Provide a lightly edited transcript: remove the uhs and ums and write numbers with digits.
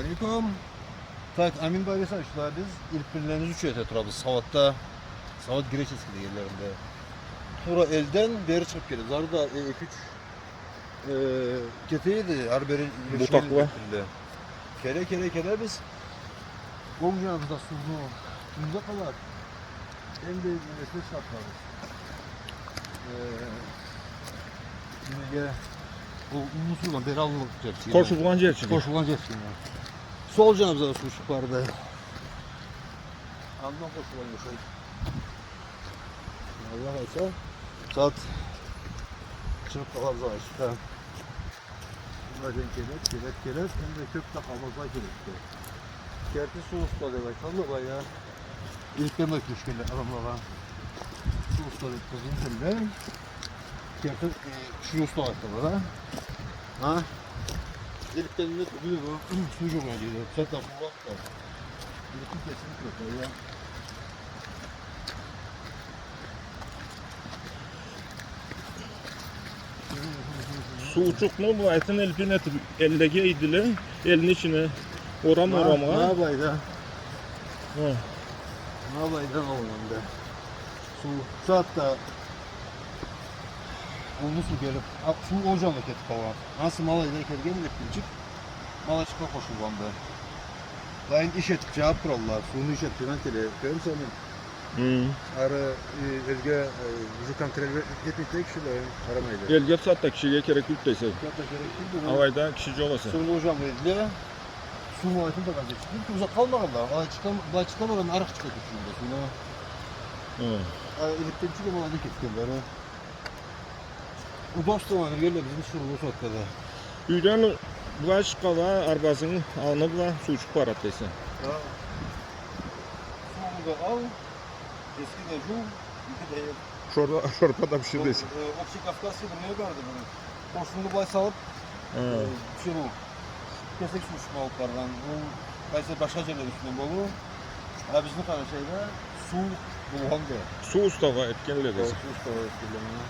Assalamualaikum. Tak, Amin Bey arkadaşlar biz ilk birlerinizi üç yete turabız. Savat'ta, Savat Gireçeski'de yerlerinde. Sonra elden beri çıkıp geliyoruz. Arada 2-3 keteydi. Her beri Butakla. Kere biz Goncanımızda suzlu. Suzda kadar. Hem de nefes şartlarız. Şimdi o unutulma beri alınmak için. Koşulgan cerçili. Koşulgan cerçili. Sol canımızda suçluk vardı. Andan koşulan yaşay. Allah olsa saat çıkıp kalabıza işte. Bunlardan kelet hem de köpte kalabıza kelepti. Kerti su usta demek anla bayağı. İlkten bakmış gele adamlara. Su usta demek hem de. Kerti şu usta aktarlara. Ha? İlkten ne tutuyor bu? Su çok acıydı. Zaten bu vakti. İlkin kesinlikle ya. Su uçuk mu bu etin elbine eldeki idili elin içine oram orama. Ne yapaydı? Ha. Ne yapaydı oğlum da? Su saatte oldu su gelip su ocağına ketip hava. Nasıl malaydı gelip çık. Mala çıka koşullandı. Dayın iş etip cevap kurallar. Suyunu iş ettiğinden tele. Görüm senin. Arı elge bizi kontrol etmeyecek kişiler aramaydı. Elge satta kişiye gerek yok deyse. Hatta gerek değil de. Havayda kişici olası. Suyunu ocağına edildi. Su muayetini de kalacak. Çünkü uzak kalmadılar. Daha çıkamadan arık çıkıyor şimdi suyuna. Elekten çıkıyor malayda ketkenler. Bu dostu var. Yerle bizim şurulu sotkada. Üyden baş qava arbasını alınıb və su uçub barat deysə. Suyu da al. Eski de jul. Şorpa da bir şey deysə. Okçı Kafkasya buraya verdi bunu. Koşunu bay salıp şunu. Kesek su uçma alıplardan. Bu belki başka yerler üstünden bolu. Bizim kadar şeyde su bulhandı. Su ustava etkenlə deysə. Su ustava etkileniyor.